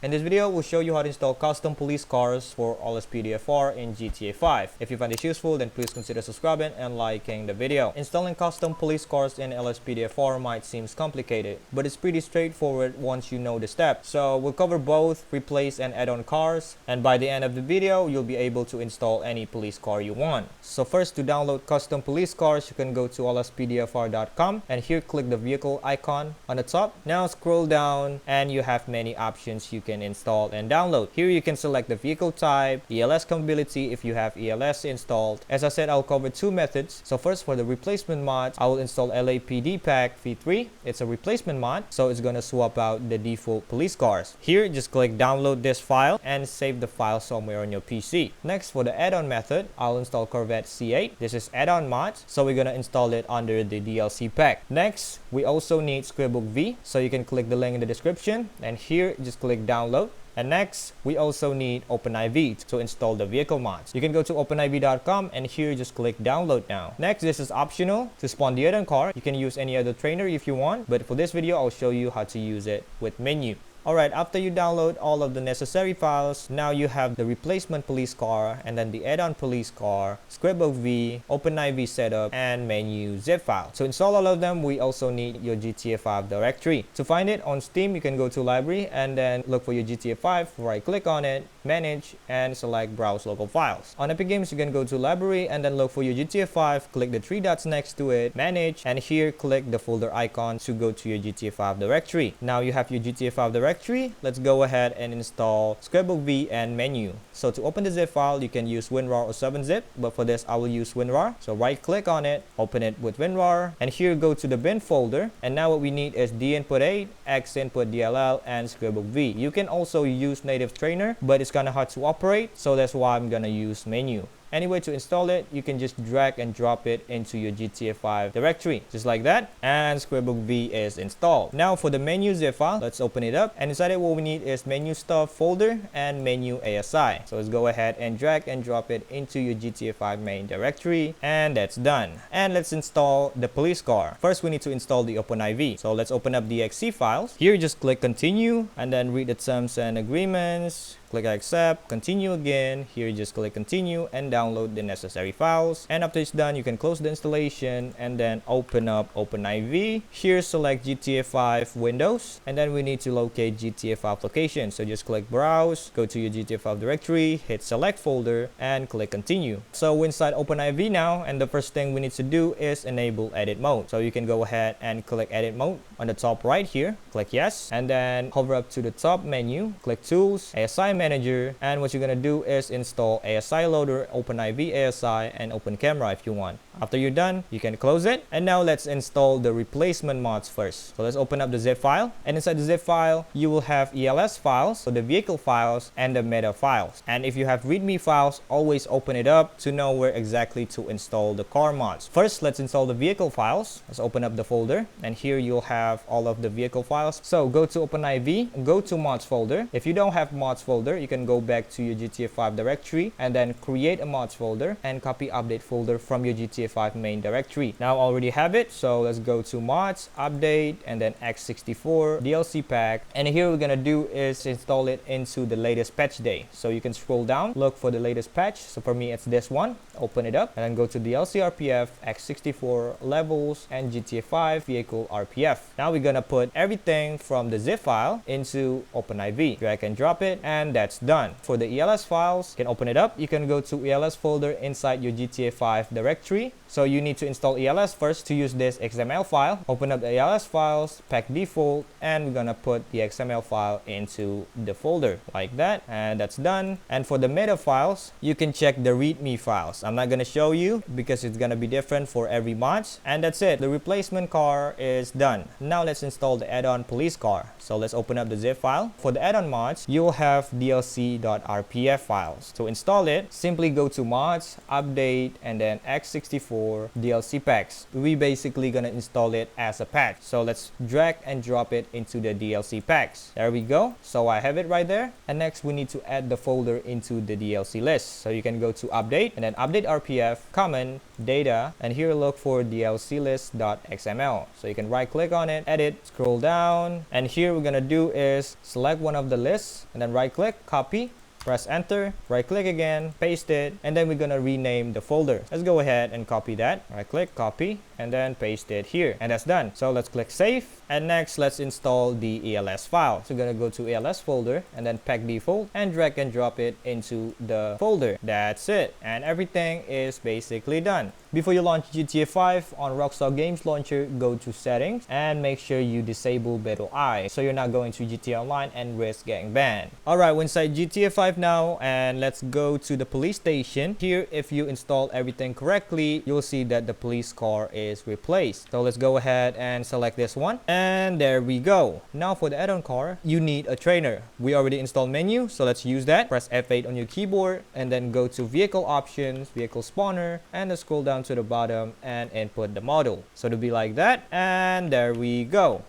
In this video, we'll show you how to install custom police cars for LSPDFR in GTA 5. If you find this useful, then please consider subscribing and liking the video. Installing custom police cars in LSPDFR might seem complicated, but it's pretty straightforward once you know the steps. So we'll cover both replace and add-on cars, and by the end of the video, you'll be able to install any police car you want. So first, to download custom police cars, you can go to lspdfr.com and here click the vehicle icon on the top. Now scroll down and you have many options you can install and download. Here you can select the vehicle type, ELS compatibility if you have ELS installed. As I said, I'll cover two methods. So first, for the replacement mod, I will install LAPD pack v3. It's a replacement mod, so it's gonna swap out the default police cars. Here, just click download this file and save the file somewhere on your PC. Next, for the add-on method, I'll install Corvette C8. This is add-on mod, so we're gonna install it under the DLC pack. Next, we also need ScriptBook V, so you can click the link in the description, and here just click download. And next, we also need OpenIV to install the vehicle mods. You can go to OpenIV.com and here just click download now. Next, this is optional. To spawn the add-on car, you can use any other trainer if you want, but for this video, I'll show you how to use it with menu. Alright, after you download all of the necessary files, now you have the replacement police car and then the add-on police car, ScriptBook V, OpenIV setup, and menu zip file. To install all of them, we also need your GTA 5 directory. To find it on Steam, you can go to library and then look for your GTA 5, right click on it, manage, and select browse local files. On Epic Games, you can go to library and then look for your GTA 5, click the three dots next to it, manage, and here click the folder icon to go to your GTA 5 directory. Now you have your GTA 5 directory. Let's go ahead and install ScriptBook V and menu. So to open the zip file, you can use WinRAR or 7-zip, but for this I will use WinRAR. So right click on it, open it with WinRAR, and here go to the bin folder. And now what we need is dinput 8, xinput DLL, and ScriptBook V. You can also use native trainer, but it's kind of hard to operate, so that's why I'm gonna use menu. Anyway, to install it, you can just drag and drop it into your GTA 5 directory, just like that, and ScriptBook V is installed. Now for the menu zip file, let's open it up, and inside it what we need is menu stuff folder and menu ASI. So let's go ahead and drag and drop it into your GTA 5 main directory, and that's done. And let's install the police car. First, we need to install the OpenIV. So let's open up the .exe files. Here, just click continue, and then read the terms and agreements. Click accept, continue again. Here just click continue and download the necessary files. And after it's done, you can close the installation and then open up OpenIV. Here select GTA 5 Windows, and then we need to locate GTA 5 location. So just click browse, go to your GTA 5 directory, hit select folder, and click continue. So we're inside OpenIV now, and the first thing we need to do is enable edit mode. So you can go ahead and click edit mode on the top right here, click yes, and then hover up to the top menu, click tools, ASI manager, and what you're gonna do is install ASI loader, OpenIV ASI, and Open Camera if you want. After you're done, you can close it. And now let's install the replacement mods first. So let's open up the zip file, and inside the zip file you will have ELS files, so the vehicle files, and the meta files. And if you have readme files, always open it up to know where exactly to install the car mods. First, let's install the vehicle files. Let's open up the folder, and here you'll have all of the vehicle files. So go to OpenIV, go to mods folder. If you don't have mods folder, you can go back to your GTA 5 directory and then create a mods folder and copy update folder from your GTA 5 main directory. Now I already have it, so let's go to mods, update, and then x64 DLC pack. And here we're gonna do is install it into the latest patch day. So you can scroll down, look for the latest patch. So for me, it's this one. Open it up and then go to DLC RPF, x64 levels, and GTA 5 vehicle RPF. Now we're gonna put everything from the zip file into OpenIV. Drag and drop it, and that's done. For the ELS files, you can open it up. You can go to ELS folder inside your GTA 5 directory. So you need to install ELS first to use this XML file. Open up the ELS files, pack default, and we're gonna put the XML file into the folder like that, and that's done. And for the meta files, you can check the readme files. I'm not gonna show you because it's gonna be different for every mod. And that's it. The replacement car is done. Now let's install the add-on police car. So let's open up the zip file. For the add-on mods, you'll have DLC.rpf files. To install it, simply go to mods, update, and then x64 DLC packs. We basically gonna install it as a patch. So let's drag and drop it into the DLC packs. There we go. So I have it right there. And next we need to add the folder into the DLC list. So you can go to update and then update RPF, common, data, and here look for DLC list.xml. So you can right click on it, edit, scroll down, and here we're gonna do is select one of the lists and then right click, copy, press enter, right click again, paste it, and then we're gonna rename the folder. Let's go ahead and copy that. Right click, copy, and then paste it here, and that's done. So let's click save, and next let's install the ELS file. So we're gonna go to ELS folder and then pack default and drag and drop it into the folder. That's it, and everything is basically done. Before you launch GTA 5 on Rockstar Games Launcher, go to settings and make sure you disable Battle Eye so you're not going to GTA Online and risk getting banned. Alright, we're inside GTA 5 now, and let's go to the police station. Here, if you install everything correctly, you'll see that the police car is replaced. So let's go ahead and select this one, and there we go. Now for the add-on car, you need a trainer. We already installed menu, so let's use that. Press F8 on your keyboard and then go to vehicle options, vehicle spawner, and then scroll down to the bottom and input the model. So it'll be like that, and there we go.